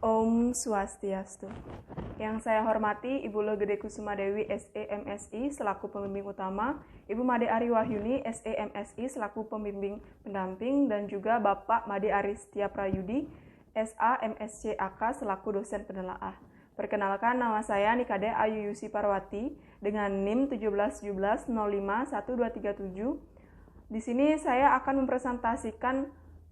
Om Swastiastu. Yang saya hormati Ibu Legede Kusuma Dewi SE MSI selaku pembimbing utama, Ibu Made Ari Wahyuni SE MSI selaku pembimbing pendamping, dan juga Bapak Made Ari Setia Prayudi SA MSc AK selaku dosen penelaah. Perkenalkan, nama saya Nikade Ayu Yusi Parwati dengan NIM 1717051237. Di sini saya akan mempresentasikan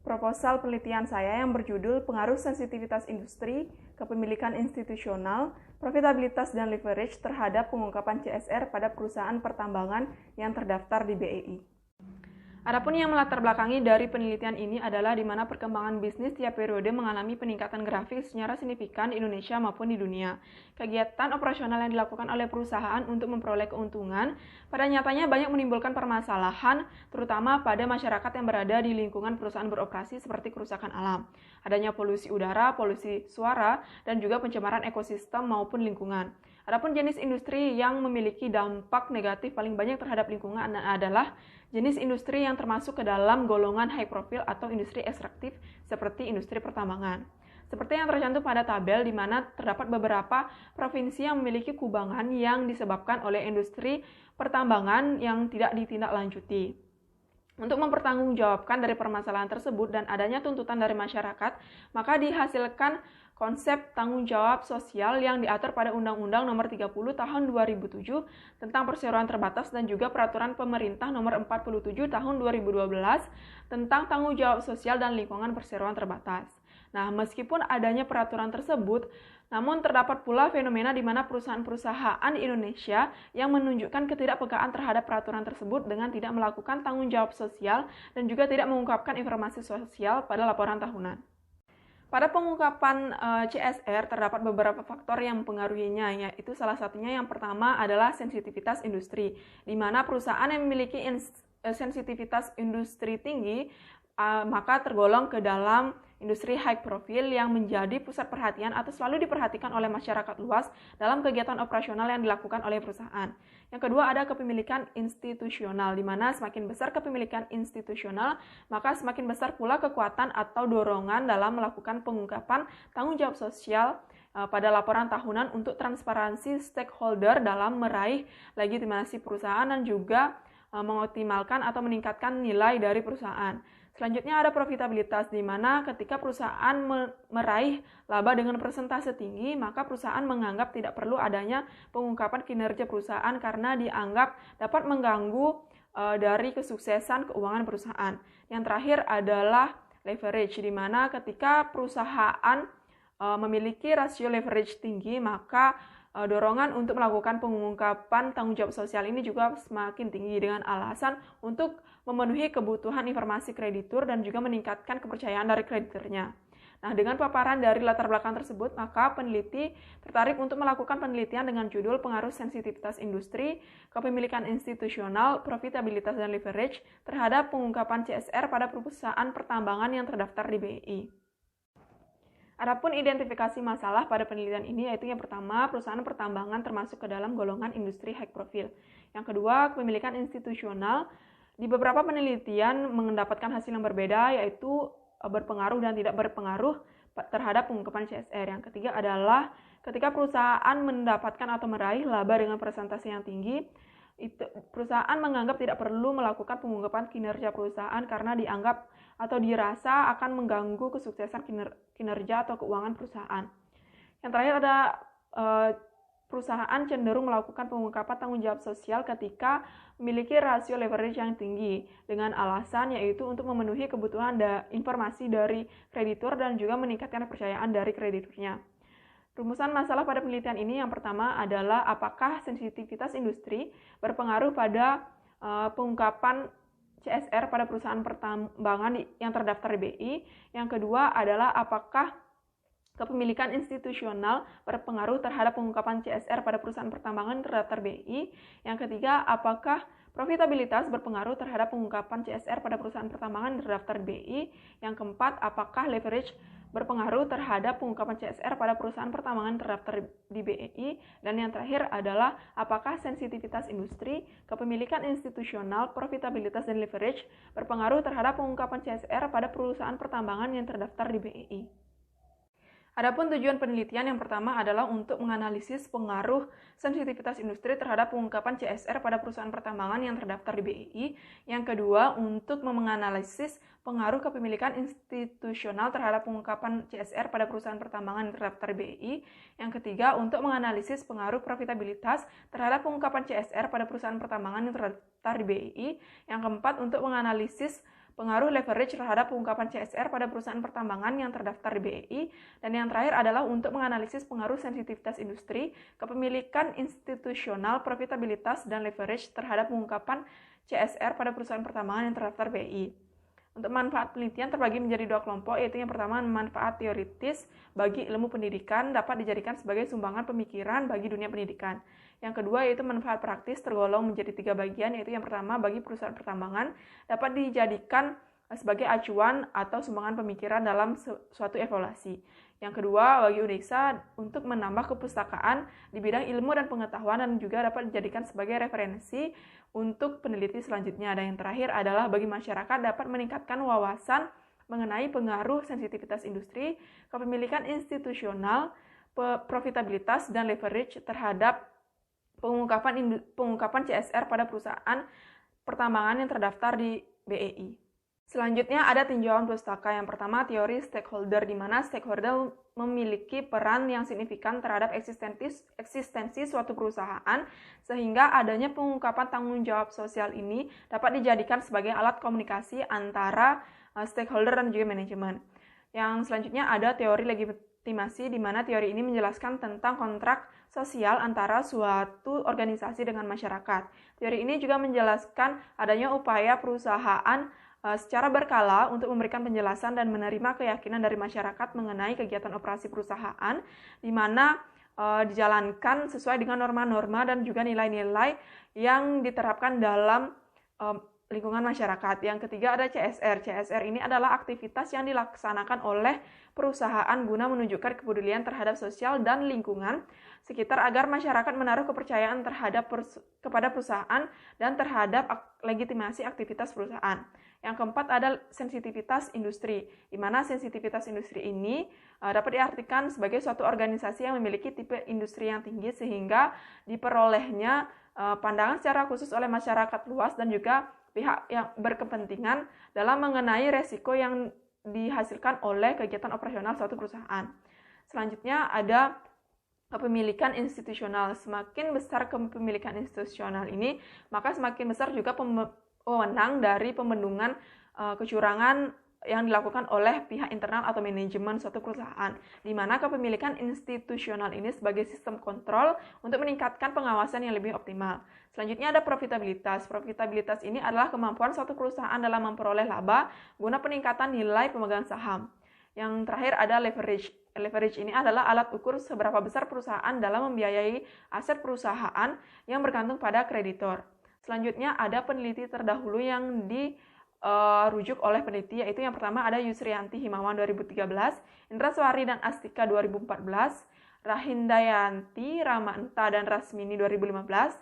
proposal penelitian saya yang berjudul Pengaruh Sensitivitas Industri, Kepemilikan Institusional, Profitabilitas dan Leverage terhadap pengungkapan CSR pada perusahaan pertambangan yang terdaftar di BEI. Adapun yang melatar belakangi dari penelitian ini adalah di mana perkembangan bisnis tiap periode mengalami peningkatan grafik secara signifikan di Indonesia maupun di dunia. Kegiatan operasional yang dilakukan oleh perusahaan untuk memperoleh keuntungan pada nyatanya banyak menimbulkan permasalahan, terutama pada masyarakat yang berada di lingkungan perusahaan beroperasi seperti kerusakan alam, adanya polusi udara, polusi suara, dan juga pencemaran ekosistem maupun lingkungan. Adapun jenis industri yang memiliki dampak negatif paling banyak terhadap lingkungan adalah jenis industri yang termasuk ke dalam golongan high profile atau industri ekstraktif seperti industri pertambangan. Seperti yang tercantum pada tabel di mana terdapat beberapa provinsi yang memiliki kubangan yang disebabkan oleh industri pertambangan yang tidak ditindaklanjuti. Untuk mempertanggungjawabkan dari permasalahan tersebut dan adanya tuntutan dari masyarakat, maka dihasilkan konsep tanggung jawab sosial yang diatur pada Undang-Undang Nomor 30 Tahun 2007 tentang perseroan terbatas dan juga Peraturan Pemerintah Nomor 47 Tahun 2012 tentang tanggung jawab sosial dan lingkungan perseroan terbatas. Nah, meskipun adanya peraturan tersebut, namun terdapat pula fenomena di mana perusahaan-perusahaan di Indonesia yang menunjukkan ketidakpekaan terhadap peraturan tersebut dengan tidak melakukan tanggung jawab sosial dan juga tidak mengungkapkan informasi sosial pada laporan tahunan. Pada pengungkapan CSR terdapat beberapa faktor yang mempengaruhinya, yaitu salah satunya yang pertama adalah sensitivitas industri, di mana perusahaan yang memiliki sensitivitas industri tinggi maka tergolong ke dalam industri high profile yang menjadi pusat perhatian atau selalu diperhatikan oleh masyarakat luas dalam kegiatan operasional yang dilakukan oleh perusahaan. Yang kedua ada kepemilikan institusional, di mana semakin besar kepemilikan institusional, maka semakin besar pula kekuatan atau dorongan dalam melakukan pengungkapan tanggung jawab sosial pada laporan tahunan untuk transparansi stakeholder dalam meraih legitimasi perusahaan dan juga mengoptimalkan atau meningkatkan nilai dari perusahaan. Selanjutnya ada profitabilitas, di mana ketika perusahaan meraih laba dengan persentase tinggi, maka perusahaan menganggap tidak perlu adanya pengungkapan kinerja perusahaan karena dianggap dapat mengganggu dari kesuksesan keuangan perusahaan. Yang terakhir adalah leverage, di mana ketika perusahaan memiliki rasio leverage tinggi, maka dorongan untuk melakukan pengungkapan tanggung jawab sosial ini juga semakin tinggi dengan alasan untuk memenuhi kebutuhan informasi kreditur dan juga meningkatkan kepercayaan dari krediturnya. Nah, dengan paparan dari latar belakang tersebut, maka peneliti tertarik untuk melakukan penelitian dengan judul Pengaruh Sensitivitas Industri, Kepemilikan Institusional, Profitabilitas dan Leverage terhadap pengungkapan CSR pada perusahaan pertambangan yang terdaftar di BEI. Adapun identifikasi masalah pada penelitian ini yaitu yang pertama, perusahaan pertambangan termasuk ke dalam golongan industri high profile. Yang kedua, kepemilikan institusional. Di beberapa penelitian mendapatkan hasil yang berbeda, yaitu berpengaruh dan tidak berpengaruh terhadap pengungkapan CSR. Yang ketiga adalah ketika perusahaan mendapatkan atau meraih laba dengan persentase yang tinggi, perusahaan menganggap tidak perlu melakukan pengungkapan kinerja perusahaan karena dianggap atau dirasa akan mengganggu kesuksesan kinerja atau keuangan perusahaan. Yang terakhir ada perusahaan cenderung melakukan pengungkapan tanggung jawab sosial ketika memiliki rasio leverage yang tinggi dengan alasan yaitu untuk memenuhi kebutuhan informasi dari kreditur dan juga meningkatkan kepercayaan dari krediturnya. Rumusan masalah pada penelitian ini yang pertama adalah apakah sensitivitas industri berpengaruh pada pengungkapan CSR pada perusahaan pertambangan yang terdaftar di BEI. Yang kedua adalah apakah kepemilikan institusional berpengaruh terhadap pengungkapan CSR pada perusahaan pertambangan terdaftar BEI. Yang ketiga, apakah profitabilitas berpengaruh terhadap pengungkapan CSR pada perusahaan pertambangan terdaftar BEI. Yang keempat, apakah leverage berpengaruh terhadap pengungkapan CSR pada perusahaan pertambangan terdaftar di BEI. Dan yang terakhir adalah apakah sensitivitas industri, kepemilikan institusional, profitabilitas, dan leverage berpengaruh terhadap pengungkapan CSR pada perusahaan pertambangan yang terdaftar di BEI. Adapun tujuan penelitian yang pertama adalah untuk menganalisis pengaruh sensitivitas industri terhadap pengungkapan CSR pada perusahaan pertambangan yang terdaftar di BEI. Yang kedua, untuk menganalisis pengaruh kepemilikan institusional terhadap pengungkapan CSR pada perusahaan pertambangan yang terdaftar di BEI. Yang ketiga, untuk menganalisis pengaruh profitabilitas terhadap pengungkapan CSR pada perusahaan pertambangan yang terdaftar di BEI. Yang keempat, untuk menganalisis pengaruh leverage terhadap pengungkapan CSR pada perusahaan pertambangan yang terdaftar di BEI. Dan yang terakhir adalah untuk menganalisis pengaruh sensitivitas industri, kepemilikan institusional, profitabilitas, dan leverage terhadap pengungkapan CSR pada perusahaan pertambangan yang terdaftar BEI. Untuk manfaat penelitian terbagi menjadi dua kelompok, yaitu yang pertama manfaat teoritis bagi ilmu pendidikan dapat dijadikan sebagai sumbangan pemikiran bagi dunia pendidikan. Yang kedua yaitu manfaat praktis tergolong menjadi 3 bagian, yaitu yang pertama bagi perusahaan pertambangan dapat dijadikan sebagai acuan atau sumbangan pemikiran dalam suatu evaluasi. Yang kedua, bagi UNISA untuk menambah kepustakaan di bidang ilmu dan pengetahuan dan juga dapat dijadikan sebagai referensi untuk peneliti selanjutnya. Dan yang terakhir adalah bagi masyarakat dapat meningkatkan wawasan mengenai pengaruh sensitivitas industri, kepemilikan institusional, profitabilitas, dan leverage terhadap pengungkapan CSR pada perusahaan pertambangan yang terdaftar di BEI. Selanjutnya ada tinjauan pustaka. Yang pertama teori stakeholder, di mana stakeholder memiliki peran yang signifikan terhadap eksistensi suatu perusahaan, sehingga adanya pengungkapan tanggung jawab sosial ini dapat dijadikan sebagai alat komunikasi antara stakeholder dan juga manajemen. Yang selanjutnya ada teori legitimasi, di mana teori ini menjelaskan tentang kontrak sosial antara suatu organisasi dengan masyarakat. Teori ini juga menjelaskan adanya upaya perusahaan secara berkala untuk memberikan penjelasan dan menerima keyakinan dari masyarakat mengenai kegiatan operasi perusahaan, di mana dijalankan sesuai dengan norma-norma dan juga nilai-nilai yang diterapkan dalam lingkungan masyarakat. Yang ketiga ada CSR. CSR ini adalah aktivitas yang dilaksanakan oleh perusahaan guna menunjukkan kepedulian terhadap sosial dan lingkungan sekitar agar masyarakat menaruh kepercayaan kepada perusahaan dan terhadap legitimasi aktivitas perusahaan. Yang keempat ada sensitivitas industri, di mana sensitivitas industri ini dapat diartikan sebagai suatu organisasi yang memiliki tipe industri yang tinggi sehingga diperolehnya pandangan secara khusus oleh masyarakat luas dan juga pihak yang berkepentingan dalam mengenai resiko yang dihasilkan oleh kegiatan operasional suatu perusahaan. Selanjutnya ada kepemilikan institusional. Semakin besar kepemilikan institusional ini, maka semakin besar juga wewenang dari pembendungan kecurangan yang dilakukan oleh pihak internal atau manajemen suatu perusahaan, di mana kepemilikan institusional ini sebagai sistem kontrol untuk meningkatkan pengawasan yang lebih optimal. Selanjutnya ada profitabilitas. Profitabilitas ini adalah kemampuan suatu perusahaan dalam memperoleh laba guna peningkatan nilai pemegang saham. Yang terakhir ada leverage. Leverage ini adalah alat ukur seberapa besar perusahaan dalam membiayai aset perusahaan yang bergantung pada kreditor. Selanjutnya ada peneliti terdahulu yang dirujuk oleh peneliti, yaitu yang pertama ada Yusrianti Himawan 2013, Indra Suari dan Astika 2014, Rahindayanti, Ramanta dan Rasmini 2015,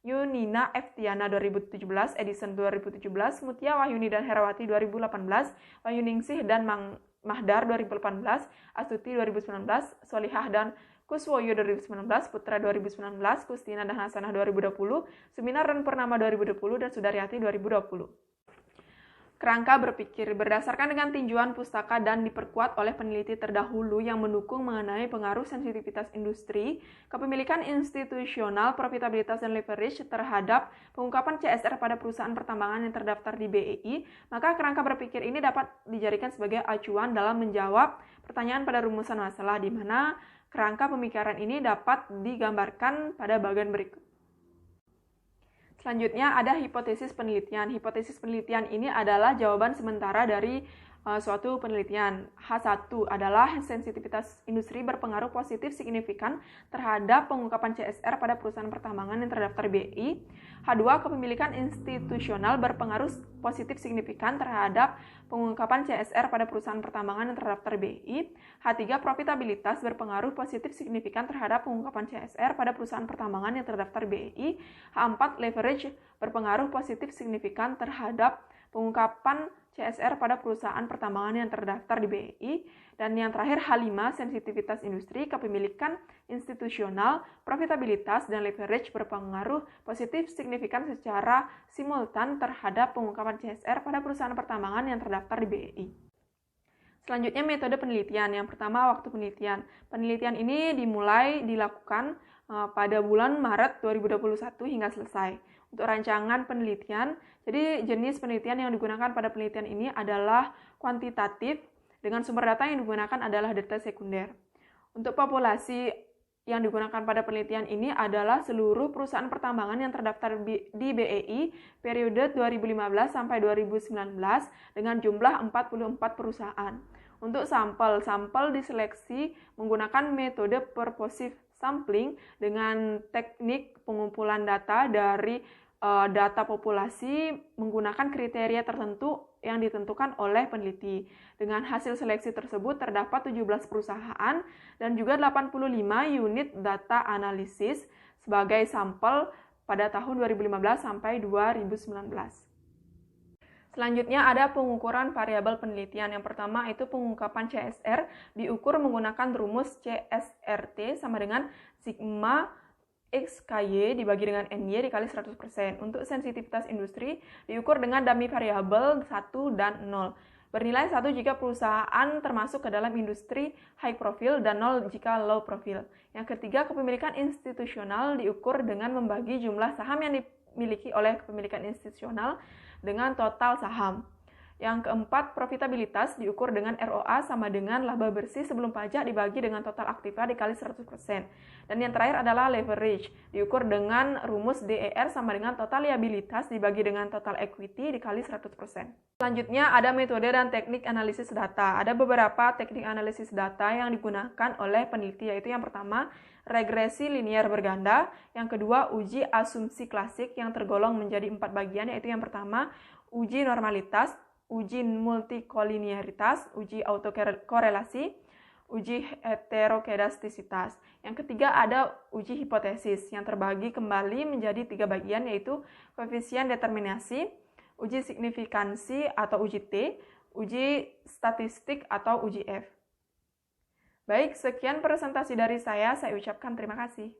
Yunina Eftiana 2017, Edison 2017, Mutia Wahyuni dan Herawati 2018, Wahyuningsih dan Mahdar 2018, Astuti 2019, Solihah dan Kuswoyo 2019, Putra 2019, Kustina dan Hasanah 2020, Suminar dan Purnama 2020, dan Sudaryati 2020. Kerangka berpikir berdasarkan dengan tinjauan pustaka dan diperkuat oleh peneliti terdahulu yang mendukung mengenai pengaruh sensitivitas industri, kepemilikan institusional, profitabilitas, dan leverage terhadap pengungkapan CSR pada perusahaan pertambangan yang terdaftar di BEI, maka kerangka berpikir ini dapat dijadikan sebagai acuan dalam menjawab pertanyaan pada rumusan masalah, di mana kerangka pemikiran ini dapat digambarkan pada bagian berikut. Selanjutnya ada hipotesis penelitian. Hipotesis penelitian ini adalah jawaban sementara dari suatu penelitian. H1 adalah sensitivitas industri berpengaruh positif signifikan terhadap pengungkapan CSR pada perusahaan pertambangan yang terdaftar BI. H2 kepemilikan institusional berpengaruh positif signifikan terhadap pengungkapan CSR pada perusahaan pertambangan yang terdaftar BI. H3 profitabilitas berpengaruh positif signifikan terhadap pengungkapan CSR pada perusahaan pertambangan yang terdaftar BI. H4 leverage berpengaruh positif signifikan terhadap pengungkapan CSR pada perusahaan pertambangan yang terdaftar di BEI. Dan yang terakhir H5, sensitivitas industri, kepemilikan institusional, profitabilitas, dan leverage berpengaruh positif signifikan secara simultan terhadap pengungkapan CSR pada perusahaan pertambangan yang terdaftar di BEI. Selanjutnya metode penelitian. Yang pertama, waktu penelitian. Penelitian ini dilakukan pada bulan Maret 2021 hingga selesai. Untuk rancangan penelitian, jadi jenis penelitian yang digunakan pada penelitian ini adalah kuantitatif, dengan sumber data yang digunakan adalah data sekunder. Untuk populasi yang digunakan pada penelitian ini adalah seluruh perusahaan pertambangan yang terdaftar di BEI periode 2015 sampai 2019 dengan jumlah 44 perusahaan. Untuk sampel diseleksi menggunakan metode purposive sampling dengan teknik pengumpulan data dari data populasi menggunakan kriteria tertentu yang ditentukan oleh peneliti. Dengan hasil seleksi tersebut terdapat 17 perusahaan dan juga 85 unit data analisis sebagai sampel pada tahun 2015 sampai 2019. Selanjutnya ada pengukuran variabel penelitian. Yang pertama itu pengungkapan CSR diukur menggunakan rumus CSRT sama dengan sigma XKY dibagi dengan NY dikali 100%. Untuk sensitivitas industri diukur dengan dummy variabel 1 dan 0. Bernilai 1 jika perusahaan termasuk ke dalam industri high profile dan 0 jika low profile. Yang ketiga, kepemilikan institusional diukur dengan membagi jumlah saham yang dimiliki oleh kepemilikan institusional dengan total saham. Yang keempat, profitabilitas diukur dengan ROA sama dengan laba bersih sebelum pajak dibagi dengan total aktiva dikali 100%. Dan yang terakhir adalah leverage, diukur dengan rumus DER sama dengan total liabilitas dibagi dengan total equity dikali 100%. Selanjutnya ada metode dan teknik analisis data. Ada beberapa teknik analisis data yang digunakan oleh peneliti, yaitu yang pertama, regresi linear berganda, yang kedua, uji asumsi klasik yang tergolong menjadi 4 bagian, yaitu yang pertama, uji normalitas, uji multikolinearitas, uji autokorelasi, uji heterokedastisitas. Yang ketiga ada uji hipotesis yang terbagi kembali menjadi 3 bagian, yaitu koefisien determinasi, uji signifikansi atau uji T, uji statistik atau uji F. Baik, sekian presentasi dari saya ucapkan terima kasih.